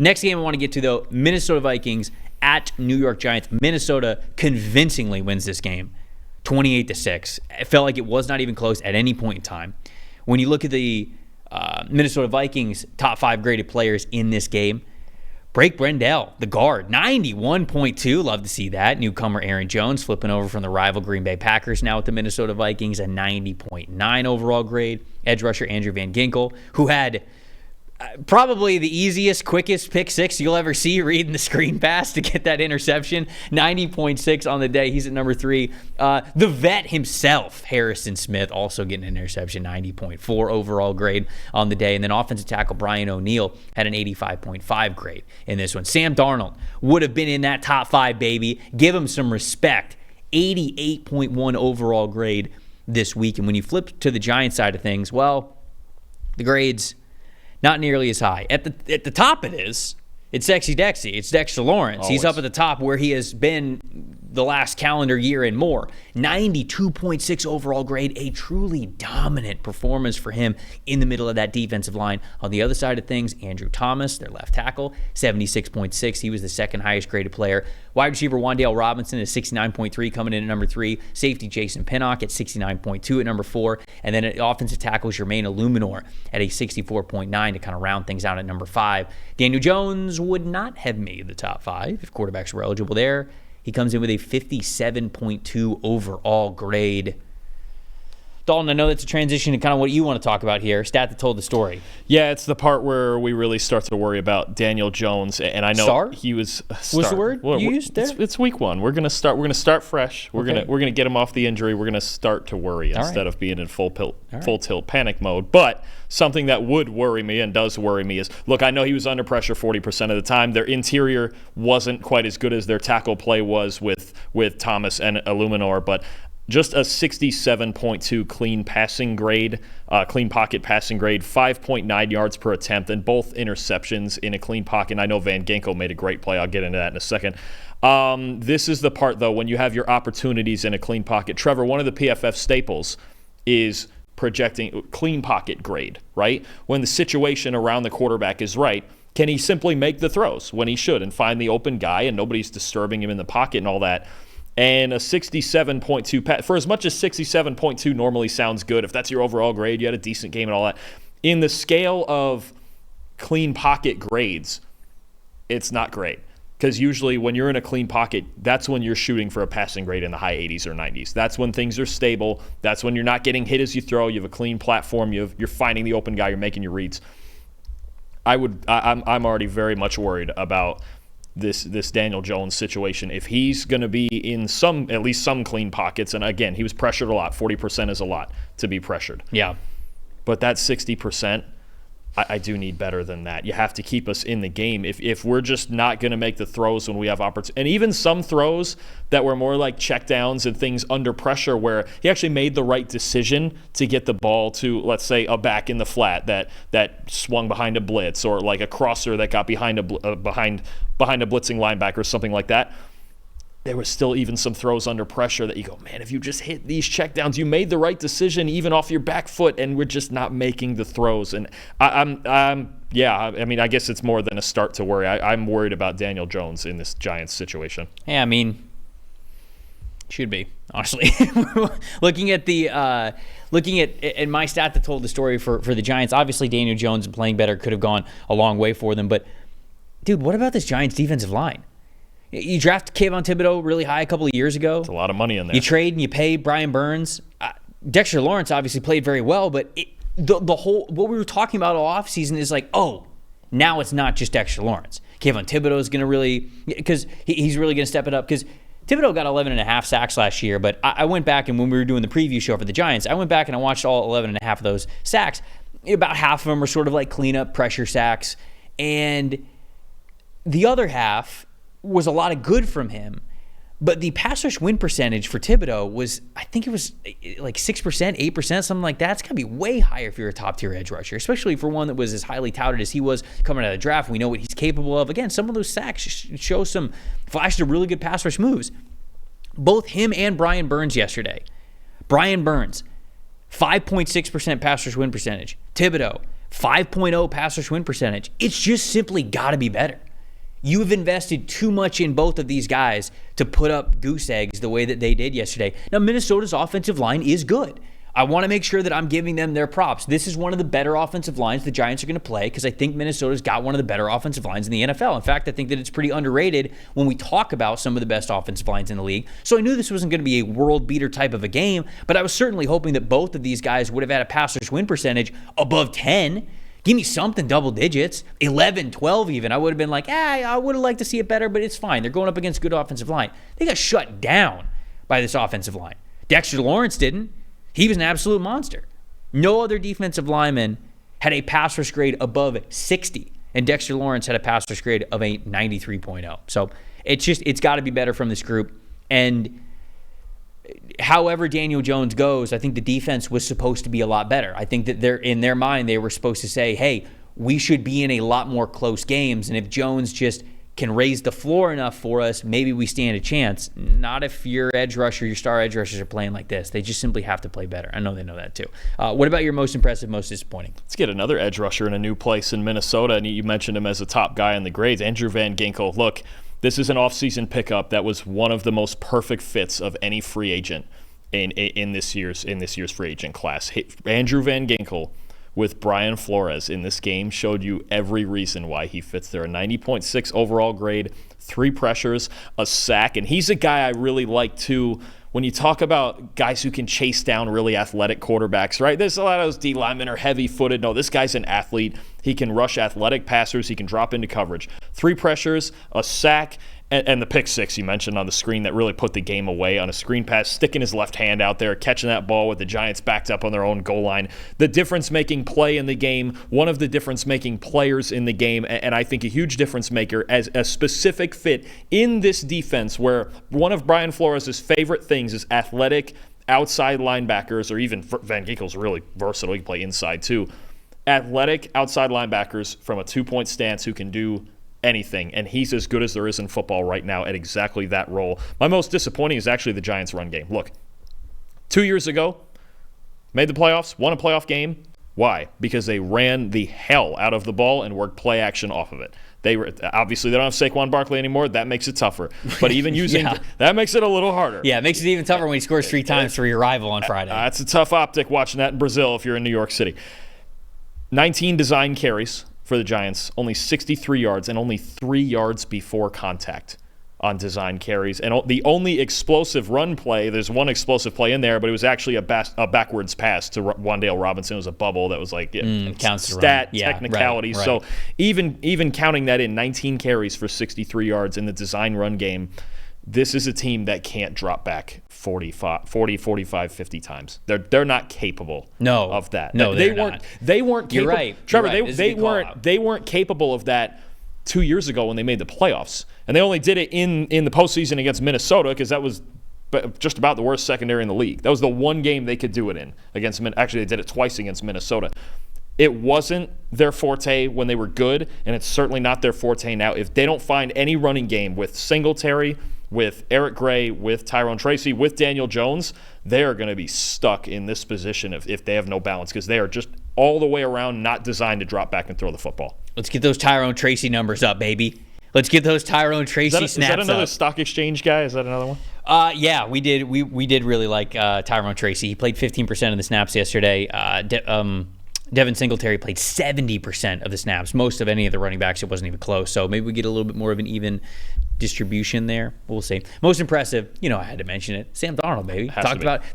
Next game I want to get to, though, Minnesota Vikings at New York Giants. Minnesota convincingly wins this game, 28-6. It felt like it was not even close at any point in time. When you look at the Minnesota Vikings top 5 graded players in this game, Blake Brendel, the guard, 91.2. Love to see that. Newcomer Aaron Jones flipping over from the rival Green Bay Packers now with the Minnesota Vikings, a 90.9 overall grade. Edge rusher Andrew Van Ginkel, who had probably the easiest, quickest pick six you'll ever see reading the screen pass to get that interception. 90.6 on the day. He's at number 3. The vet himself, Harrison Smith, also getting an interception, 90.4 overall grade on the day. And then offensive tackle Brian O'Neill had an 85.5 grade in this one. Sam Darnold would have been in that top 5, baby. Give him some respect. 88.1 overall grade this week. And when you flip to the Giants side of things, well, the grades not nearly as high. At the top it is. It's Sexy Dexy. It's Dexter Lawrence. Always. He's up at the top where he has been the last calendar year and more. 92.6 overall grade. A truly dominant performance for him in the middle of that defensive line. On the other side of things, Andrew Thomas, their left tackle, 76.6. He was the second highest graded player. Wide receiver Wan'Dale Robinson is 69.3, coming in at number 3. Safety Jason Pinnock at 69.2 at number 4. And then at offensive tackle Jermaine Illuminor at a 64.9 to kind of round things out at number 5. Daniel Jones would not have made the top 5 if quarterbacks were eligible there. He comes in with a 57.2 overall grade. Dalton, I know that's a transition to kind of what you want to talk about here. Stat that told the story. Yeah, it's the part where we really start to worry about Daniel Jones, and I know he was. What's the word you used there? It's week 1. We're gonna start fresh. We're gonna get him off the injury. We're gonna start to worry instead of being in full tilt panic mode. But something that would worry me and does worry me is, look, I know he was under pressure 40% of the time. Their interior wasn't quite as good as their tackle play was with Thomas and Illuminor, but just a 67.2 clean passing grade, clean pocket passing grade, 5.9 yards per attempt, and both interceptions in a clean pocket. And I know Van Ginkel made a great play. I'll get into that in a second. This is the part, though, when you have your opportunities in a clean pocket. Trevor, one of the PFF staples is projecting clean pocket grade, right? When the situation around the quarterback is right, can he simply make the throws when he should and find the open guy and nobody's disturbing him in the pocket and all that? And a 67.2, for as much as 67.2 normally sounds good, if that's your overall grade, you had a decent game and all that, in the scale of clean pocket grades, it's not great. Because usually when you're in a clean pocket, that's when you're shooting for a passing grade in the high 80s or 90s. That's when things are stable. That's when you're not getting hit as you throw. You have a clean platform. You're finding the open guy. You're making your reads. I'm already very much worried about this Daniel Jones situation. If he's going to be in at least some clean pockets, and again, he was pressured a lot. 40% is a lot to be pressured. Yeah. But that 60%, I do need better than that. You have to keep us in the game. If we're just not going to make the throws when we have opportunity, and even some throws that were more like checkdowns and things under pressure where he actually made the right decision to get the ball to, let's say, a back in the flat that swung behind a blitz, or like a crosser that got behind a blitzing linebacker or something like that. There was still even some throws under pressure that you go, man, if you just hit these checkdowns, you made the right decision even off your back foot, and we're just not making the throws. And I mean, I guess it's more than a start to worry. I'm worried about Daniel Jones in this Giants situation. Yeah, I mean, should be, honestly. looking at my stat that told the story for the Giants, obviously Daniel Jones playing better could have gone a long way for them. But, dude, what about this Giants defensive line? You draft Kayvon Thibodeau really high a couple of years ago. It's a lot of money in there. You trade and you pay Brian Burns. Dexter Lawrence obviously played very well, but the whole what we were talking about all offseason is like, oh, now it's not just Dexter Lawrence. Kayvon Thibodeau is going to really, because he's really going to step it up, because Thibodeau got 11.5 sacks last year, but I went back, and when we were doing the preview show for the Giants, I went back and I watched all 11.5 of those sacks. About half of them were sort of like cleanup pressure sacks, and the other half was a lot of good from him. But the pass rush win percentage for Thibodeau was, I think it was like 6%, 8%, something like that. It's got to be way higher if you're a top-tier edge rusher, especially for one that was as highly touted as he was coming out of the draft. We know what he's capable of. Again, some of those sacks show some flashes of really good pass rush moves. Both him and Brian Burns yesterday. Brian Burns, 5.6% pass rush win percentage. Thibodeau, 5.0 pass rush win percentage. It's just simply got to be better. You have invested too much in both of these guys to put up goose eggs the way that they did yesterday. Now, Minnesota's offensive line is good. I want to make sure that I'm giving them their props. This is one of the better offensive lines the Giants are going to play because I think Minnesota's got one of the better offensive lines in the NFL. In fact, I think that it's pretty underrated when we talk about some of the best offensive lines in the league. So I knew this wasn't going to be a world beater type of a game, but I was certainly hoping that both of these guys would have had a pass rush win percentage above 10. Give me something double digits, 11, 12 even. I would have been like, I would have liked to see it better, but it's fine. They're going up against good offensive line. They got shut down by this offensive line. Dexter Lawrence didn't. He was an absolute monster. No other defensive lineman had a pass rush grade above 60, and Dexter Lawrence had a pass rush grade of a 93.0. So it's got to be better from this group. And however Daniel Jones goes, I think the defense was supposed to be a lot better. I think that in their mind, they were supposed to say, hey, we should be in a lot more close games, and if Jones just can raise the floor enough for us, maybe we stand a chance. Not if your edge rusher, your star edge rushers are playing like this. They just simply have to play better. I know they know that too. What about your most impressive, most disappointing? Let's get another edge rusher in a new place in Minnesota, and you mentioned him as a top guy in the grades, Andrew Van Ginkel. Look, this is an offseason pickup that was one of the most perfect fits of any free agent in this year's free agent class. Andrew Van Ginkel with Brian Flores in this game showed you every reason why he fits there. A 90.6 overall grade, 3 pressures, a sack, and he's a guy I really like too. When you talk about guys who can chase down really athletic quarterbacks, right? There's a lot of those D linemen are heavy-footed. No, this guy's an athlete. He can rush athletic passers. He can drop into coverage. 3 pressures, a sack, and the pick six you mentioned on the screen that really put the game away on a screen pass, sticking his left hand out there, catching that ball with the Giants backed up on their own goal line. The difference-making play in the game, one of the difference-making players in the game, and I think a huge difference-maker as a specific fit in this defense where one of Brian Flores' favorite things is athletic outside linebackers, or even Van Ginkel's really versatile. He can play inside too. Athletic outside linebackers from a 2-point stance who can do anything, and he's as good as there is in football right now at exactly that role. My most disappointing is actually the Giants' run game. Look, 2 years ago, made the playoffs, won a playoff game. Why? Because they ran the hell out of the ball and worked play action off of it. Obviously, they don't have Saquon Barkley anymore. That makes it tougher. But even using that makes it a little harder. Yeah, it makes it even tougher when he scores 3 times for your rival on Friday. It's a tough optic watching that in Brazil if you're in New York City. 19 design carries for the Giants, only 63 yards and only 3 yards before contact on design carries. And the only explosive run play, there's one explosive play in there, but it was actually a backwards pass to Wan'Dale Robinson. It was a bubble that was like stat technicality. Right. So even counting that in, 19 carries for 63 yards in the design run game, this is a team that can't drop back 40, 45, 50 times. They're not capable of that. No, they weren't capable. You're right. Trevor, Right. they weren't capable of that 2 years ago when they made the playoffs. And they only did it in the postseason against Minnesota because that was just about the worst secondary in the league. That was the one game they could do it in against. Actually, they did it twice against Minnesota. It wasn't their forte when they were good, and it's certainly not their forte now. If they don't find any running game with Singletary, with Eric Gray, with Tyrone Tracy, with Daniel Jones, they are going to be stuck in this position if they have no balance because they are just all the way around not designed to drop back and throw the football. Let's get those Tyrone Tracy numbers up, baby. Let's get those Tyrone Tracy snaps up. Is that another stock exchange guy? Is that another one? Yeah, we did. We did really like Tyrone Tracy. He played 15% of the snaps yesterday. Devin Singletary played 70% of the snaps. Most of any of the running backs, it wasn't even close. So maybe we get a little bit more of an even distribution there. We'll see. Most impressive, I had to mention it. Sam Darnold, baby.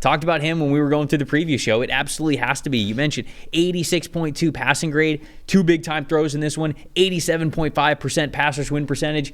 Talked about him when we were going through the preview show. It absolutely has to be. You mentioned 86.2 passing grade, 2 big-time throws in this one, 87.5% pass rush win percentage.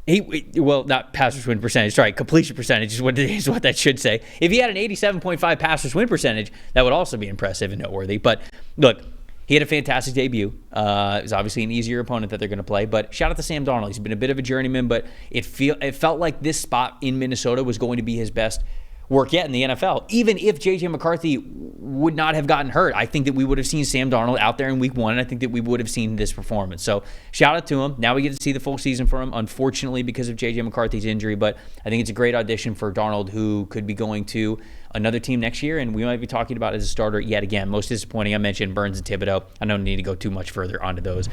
Not pass rush win percentage, sorry, completion percentage is what that should say. If he had an 87.5 pass rush win percentage, that would also be impressive and noteworthy. But look, he had a fantastic debut. It was obviously an easier opponent that they're going to play, but shout out to Sam Darnold. He's been a bit of a journeyman, but it felt like this spot in Minnesota was going to be his best work yet in the NFL. Even if J.J. McCarthy would not have gotten hurt, I think that we would have seen Sam Darnold out there in week 1, and I think that we would have seen this performance. So shout out to him. Now we get to see the full season from him, unfortunately, because of J.J. McCarthy's injury, but I think it's a great audition for Darnold, who could be going to another team next year, and we might be talking about it as a starter yet again. Most disappointing, I mentioned Burns and Thibodeau. I don't need to go too much further onto those.